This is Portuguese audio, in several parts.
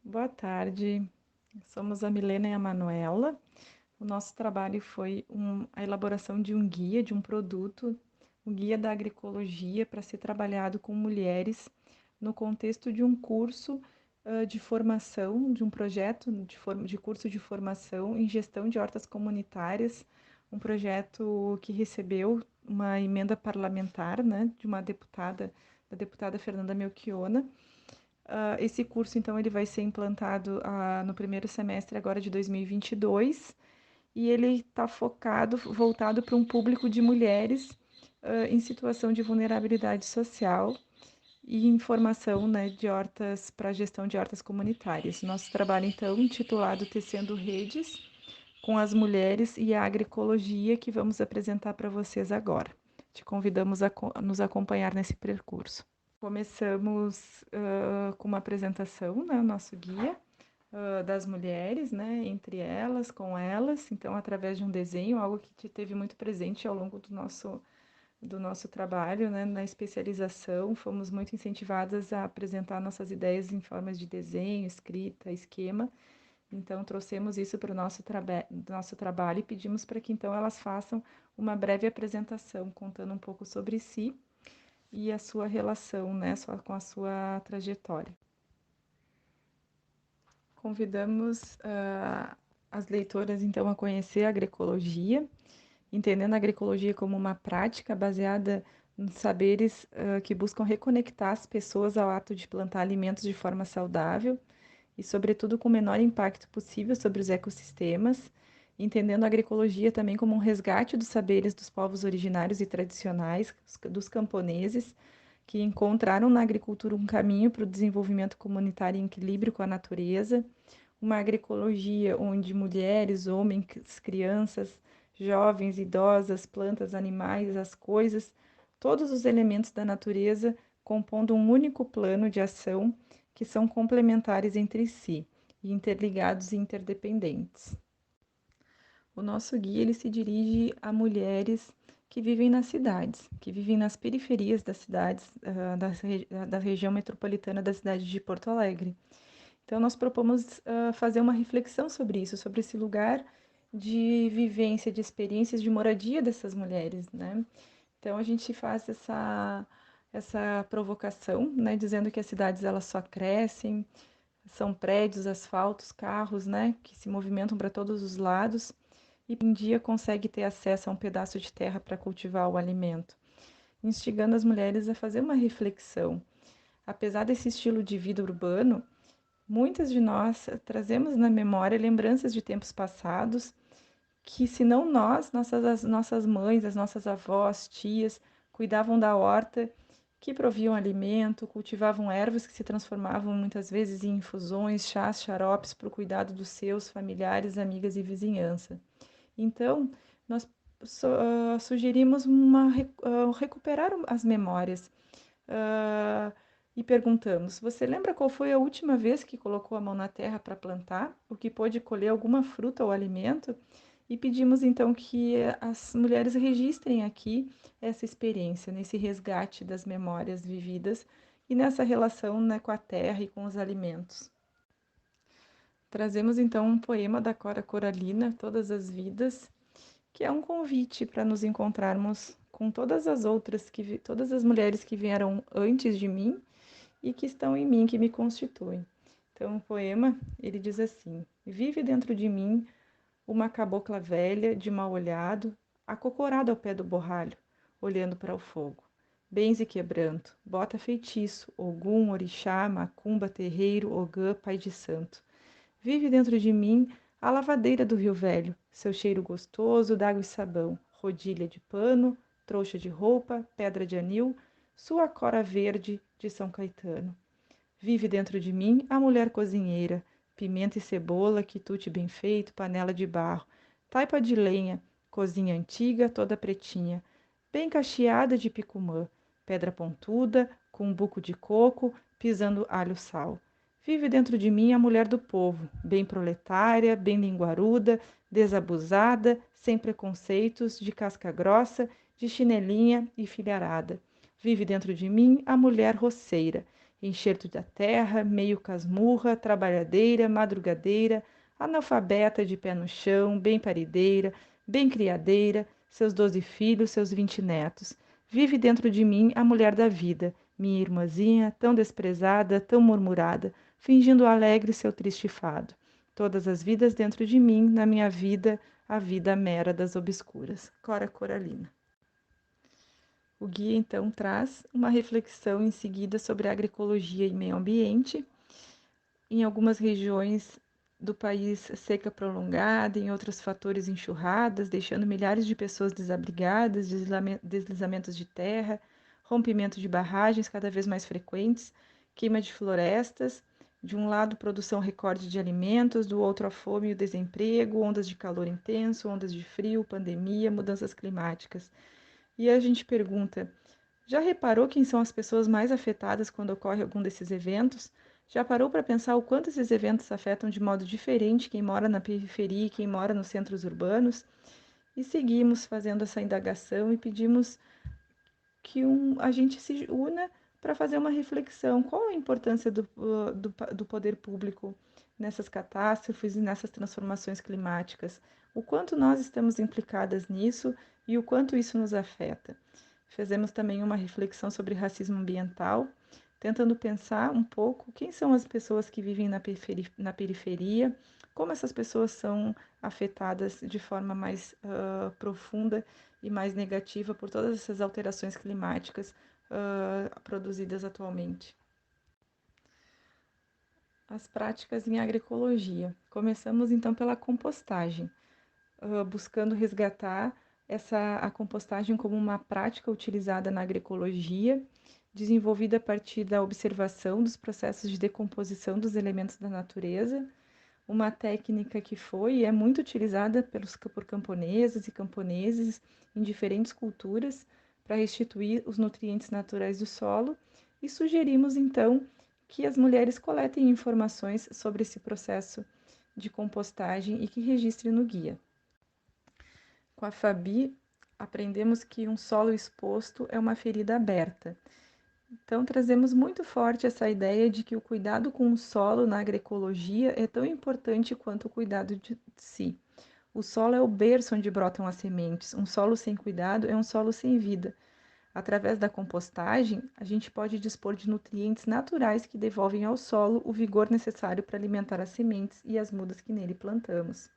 Boa tarde, somos a Milena e a Manuela. O nosso trabalho foi a elaboração de um guia, de um produto, o guia da agroecologia para ser trabalhado com mulheres no contexto de um curso de formação, de um projeto de curso de formação em gestão de hortas comunitárias, um projeto que recebeu uma emenda parlamentar, né, de uma deputada, da deputada Fernanda Melchiona. Esse curso, então, ele vai ser implantado no primeiro semestre agora de 2022 e ele está voltado para um público de mulheres em situação de vulnerabilidade social e informação, né, de hortas para gestão de hortas comunitárias. Nosso trabalho, então, intitulado Tecendo Redes com as mulheres e a agroecologia, que vamos apresentar para vocês agora. Te convidamos a nos acompanhar nesse percurso. Começamos com uma apresentação, né, o nosso guia das mulheres, né, entre elas, com elas, então através de um desenho, algo que teve muito presente ao longo do nosso trabalho, né, na especialização, fomos muito incentivadas a apresentar nossas ideias em formas de desenho, escrita, esquema, então trouxemos isso para o nosso trabalho e pedimos para que então elas façam uma breve apresentação, contando um pouco sobre si e a sua relação, né, com a sua trajetória. Convidamos as leitoras, então, a conhecer a agroecologia, entendendo a agroecologia como uma prática baseada em saberes que buscam reconectar as pessoas ao ato de plantar alimentos de forma saudável e, sobretudo, com o menor impacto possível sobre os ecossistemas, entendendo a agroecologia também como um resgate dos saberes dos povos originários e tradicionais, dos camponeses, que encontraram na agricultura um caminho para o desenvolvimento comunitário em equilíbrio com a natureza, uma agroecologia onde mulheres, homens, crianças, jovens, idosas, plantas, animais, as coisas, todos os elementos da natureza compondo um único plano de ação que são complementares entre si e interligados e interdependentes. O nosso guia ele se dirige a mulheres que vivem nas cidades, que vivem nas periferias das cidades, da região metropolitana da cidade de Porto Alegre. Então, nós propomos fazer uma reflexão sobre isso, sobre esse lugar de vivência, de experiências de moradia dessas mulheres, né? Então, a gente faz essa provocação, né, dizendo que as cidades elas só crescem, são prédios, asfaltos, carros, né, que se movimentam para todos os lados e um dia consegue ter acesso a um pedaço de terra para cultivar o alimento, instigando as mulheres a fazer uma reflexão. Apesar desse estilo de vida urbano, muitas de nós trazemos na memória lembranças de tempos passados que, se não nós, as nossas mães, as nossas avós, tias, cuidavam da horta, que proviam alimento, cultivavam ervas que se transformavam muitas vezes em infusões, chás, xaropes para o cuidado dos seus familiares, amigas e vizinhança. Então, nós sugerimos recuperar as memórias e perguntamos: você lembra qual foi a última vez que colocou a mão na terra para plantar? O que pôde colher alguma fruta ou alimento? E pedimos então que as mulheres registrem aqui essa experiência, nesse resgate das memórias vividas e nessa relação, né, com a terra e com os alimentos. Trazemos então um poema da Cora Coralina, Todas as Vidas, que é um convite para nos encontrarmos com todas as outras, todas as mulheres que vieram antes de mim e que estão em mim, que me constituem. Então, o poema, ele diz assim: vive dentro de mim uma cabocla velha, de mal olhado, acocorada ao pé do borralho, olhando para o fogo. Benze quebranto, bota feitiço, ogum, orixá, macumba, terreiro, ogã, pai de santo. Vive dentro de mim a lavadeira do Rio Velho, seu cheiro gostoso d'água e sabão, rodilha de pano, trouxa de roupa, pedra de anil, sua cora verde de São Caetano. Vive dentro de mim a mulher cozinheira, pimenta e cebola, quitute bem feito, panela de barro, taipa de lenha, cozinha antiga, toda pretinha, bem cacheada de picumã, pedra pontuda, com um buco de coco, pisando alho-sal. Vive dentro de mim a mulher do povo, bem proletária, bem linguaruda, desabusada, sem preconceitos, de casca grossa, de chinelinha e filharada. Vive dentro de mim a mulher roceira, enxerto da terra, meio casmurra, trabalhadeira, madrugadeira, analfabeta de pé no chão, bem parideira, bem criadeira, seus 12 filhos, seus 20 netos. Vive dentro de mim a mulher da vida, minha irmãzinha, tão desprezada, tão murmurada, fingindo alegre seu triste fado. Todas as vidas dentro de mim, na minha vida, a vida mera das obscuras. Cora Coralina. O guia, então, traz uma reflexão em seguida sobre agroecologia e meio ambiente. Em algumas regiões do país, seca prolongada, em outros fatores, enxurradas, deixando milhares de pessoas desabrigadas, deslizamentos de terra, rompimento de barragens cada vez mais frequentes, queima de florestas, de um lado, produção recorde de alimentos, do outro, a fome e o desemprego, ondas de calor intenso, ondas de frio, pandemia, mudanças climáticas. E a gente pergunta: já reparou quem são as pessoas mais afetadas quando ocorre algum desses eventos? Já parou para pensar o quanto esses eventos afetam de modo diferente quem mora na periferia e quem mora nos centros urbanos? E seguimos fazendo essa indagação e pedimos que a gente se una para fazer uma reflexão. Qual a importância do poder público nessas catástrofes e nessas transformações climáticas? O quanto nós estamos implicadas nisso e o quanto isso nos afeta? Fizemos também uma reflexão sobre racismo ambiental, tentando pensar um pouco quem são as pessoas que vivem na periferia, como essas pessoas são afetadas de forma mais profunda e mais negativa por todas essas alterações climáticas produzidas atualmente. As práticas em agroecologia. Começamos então pela compostagem, buscando resgatar a compostagem como uma prática utilizada na agroecologia, desenvolvida a partir da observação dos processos de decomposição dos elementos da natureza, uma técnica que foi e é muito utilizada por camponesas e camponeses em diferentes culturas para restituir os nutrientes naturais do solo, e sugerimos então que as mulheres coletem informações sobre esse processo de compostagem e que registrem no guia. Com a Fabi, aprendemos que um solo exposto é uma ferida aberta. Então, trazemos muito forte essa ideia de que o cuidado com o solo na agroecologia é tão importante quanto o cuidado de si. O solo é o berço onde brotam as sementes. Um solo sem cuidado é um solo sem vida. Através da compostagem, a gente pode dispor de nutrientes naturais que devolvem ao solo o vigor necessário para alimentar as sementes e as mudas que nele plantamos.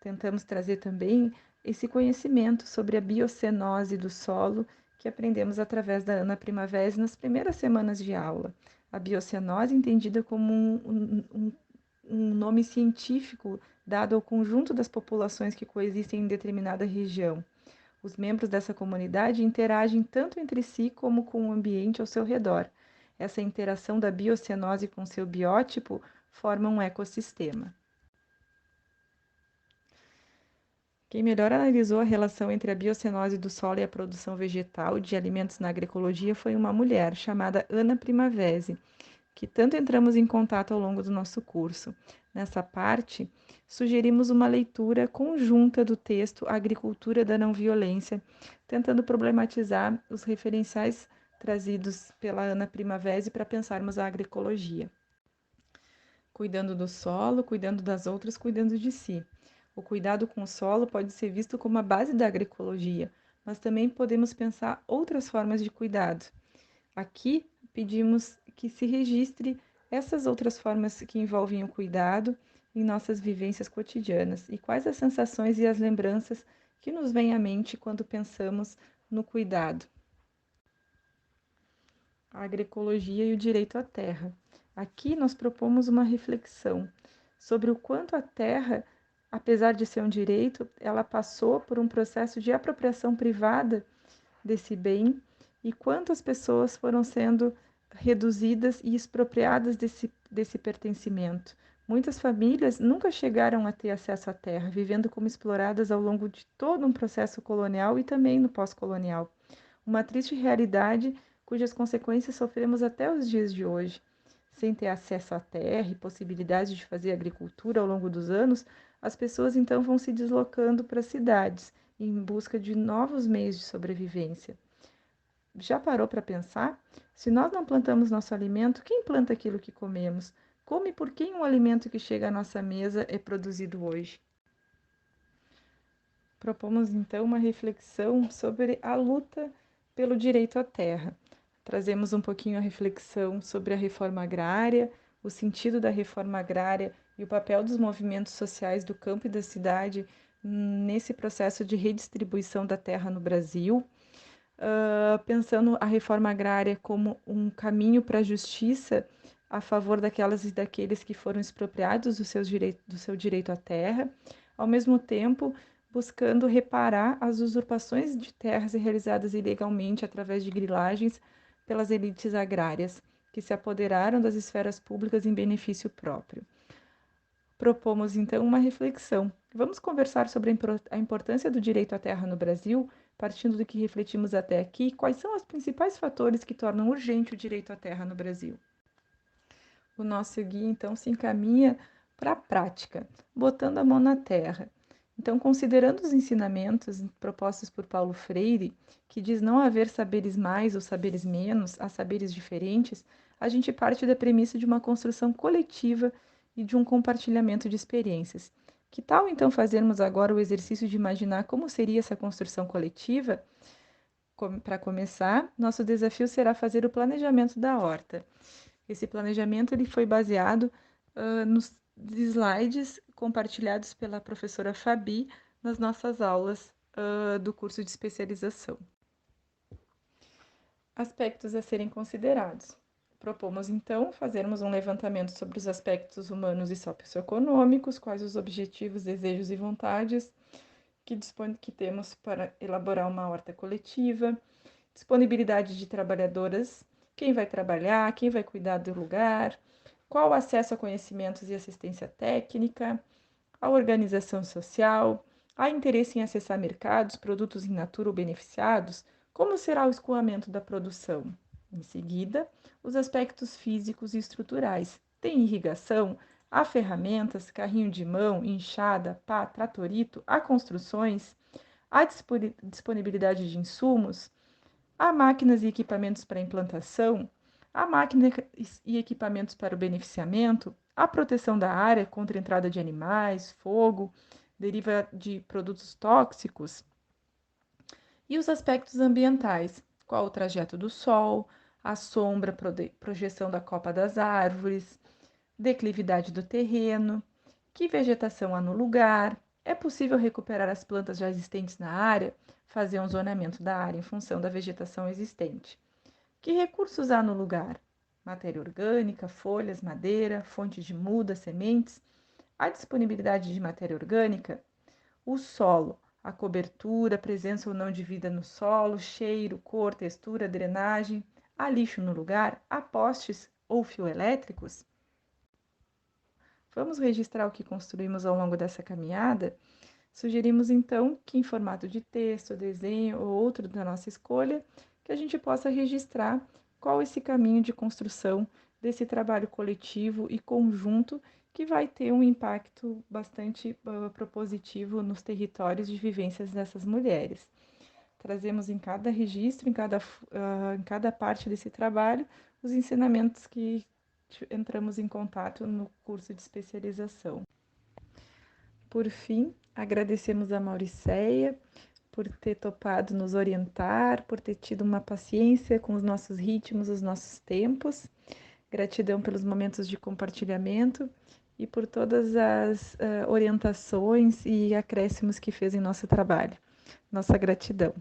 Tentamos trazer também esse conhecimento sobre a biocenose do solo que aprendemos através da Ana Primavera nas primeiras semanas de aula. A biocenose entendida como um nome científico dado ao conjunto das populações que coexistem em determinada região. Os membros dessa comunidade interagem tanto entre si como com o ambiente ao seu redor. Essa interação da biocenose com seu biótipo forma um ecossistema. Quem melhor analisou a relação entre a biocenose do solo e a produção vegetal de alimentos na agroecologia foi uma mulher chamada Ana Primavera, que tanto entramos em contato ao longo do nosso curso. Nessa parte, sugerimos uma leitura conjunta do texto Agricultura da Não Violência, tentando problematizar os referenciais trazidos pela Ana Primavera para pensarmos a agroecologia. Cuidando do solo, cuidando das outras, cuidando de si. O cuidado com o solo pode ser visto como a base da agroecologia, mas também podemos pensar outras formas de cuidado. Aqui pedimos que se registre essas outras formas que envolvem o cuidado em nossas vivências cotidianas e quais as sensações e as lembranças que nos vêm à mente quando pensamos no cuidado. A agroecologia e o direito à terra. Aqui nós propomos uma reflexão sobre o quanto a terra, apesar de ser um direito, ela passou por um processo de apropriação privada desse bem e quantas pessoas foram sendo reduzidas e expropriadas desse pertencimento. Muitas famílias nunca chegaram a ter acesso à terra, vivendo como exploradas ao longo de todo um processo colonial e também no pós-colonial. Uma triste realidade cujas consequências sofremos até os dias de hoje. Sem ter acesso à terra e possibilidade de fazer agricultura ao longo dos anos, as pessoas então vão se deslocando para as cidades em busca de novos meios de sobrevivência. Já parou para pensar? Se nós não plantamos nosso alimento, quem planta aquilo que comemos? Como e por quem um alimento que chega à nossa mesa é produzido hoje? Propomos então uma reflexão sobre a luta pelo direito à terra. Trazemos um pouquinho a reflexão sobre a reforma agrária, o sentido da reforma agrária e o papel dos movimentos sociais do campo e da cidade nesse processo de redistribuição da terra no Brasil. Pensando a reforma agrária como um caminho para a justiça a favor daquelas e daqueles que foram expropriados do seu direito à terra, ao mesmo tempo buscando reparar as usurpações de terras realizadas ilegalmente através de grilagens pelas elites agrárias, que se apoderaram das esferas públicas em benefício próprio. Propomos então uma reflexão. Vamos conversar sobre a importância do direito à terra no Brasil, partindo do que refletimos até aqui, quais são os principais fatores que tornam urgente o direito à terra no Brasil. O nosso guia então se encaminha para a prática, botando a mão na terra. Então, considerando os ensinamentos propostos por Paulo Freire, que diz não haver saberes mais ou saberes menos, há saberes diferentes, a gente parte da premissa de uma construção coletiva e de um compartilhamento de experiências. Que tal então fazermos agora o exercício de imaginar como seria essa construção coletiva? Para começar, nosso desafio será fazer o planejamento da horta. Esse planejamento ele foi baseado nos slides compartilhados pela professora Fabi nas nossas aulas do curso de especialização. Aspectos a serem considerados. Propomos, então, fazermos um levantamento sobre os aspectos humanos e socioeconômicos, quais os objetivos, desejos e vontades que temos para elaborar uma horta coletiva, disponibilidade de trabalhadoras, quem vai trabalhar, quem vai cuidar do lugar, qual o acesso a conhecimentos e assistência técnica, a organização social, há interesse em acessar mercados, produtos in natura ou beneficiados, como será o escoamento da produção? Em seguida, os aspectos físicos e estruturais. Tem irrigação? Há ferramentas, carrinho de mão, enxada, pá, tratorito, há construções? Há disponibilidade de insumos? Há máquinas e equipamentos para implantação? Há máquinas e equipamentos para o beneficiamento? Há proteção da área contra a entrada de animais, fogo, deriva de produtos tóxicos? E os aspectos ambientais? Qual o trajeto do sol, a sombra, projeção da copa das árvores, declividade do terreno, que vegetação há no lugar? É possível recuperar as plantas já existentes na área? Fazer um zoneamento da área em função da vegetação existente. Que recursos há no lugar? Matéria orgânica, folhas, madeira, fonte de muda, sementes. Há disponibilidade de matéria orgânica? O solo, a cobertura, presença ou não de vida no solo, cheiro, cor, textura, drenagem. Há lixo no lugar? Há postes ou fio elétricos? Vamos registrar o que construímos ao longo dessa caminhada? Sugerimos então que em formato de texto, desenho ou outro da nossa escolha, que a gente possa registrar qual esse caminho de construção desse trabalho coletivo e conjunto que vai ter um impacto bastante propositivo nos territórios de vivências dessas mulheres. Trazemos em cada registro, em cada parte desse trabalho, os ensinamentos que entramos em contato no curso de especialização. Por fim, agradecemos a Mauricéia por ter topado nos orientar, por ter tido uma paciência com os nossos ritmos, os nossos tempos. Gratidão pelos momentos de compartilhamento e por todas as orientações e acréscimos que fez em nosso trabalho. Nossa gratidão.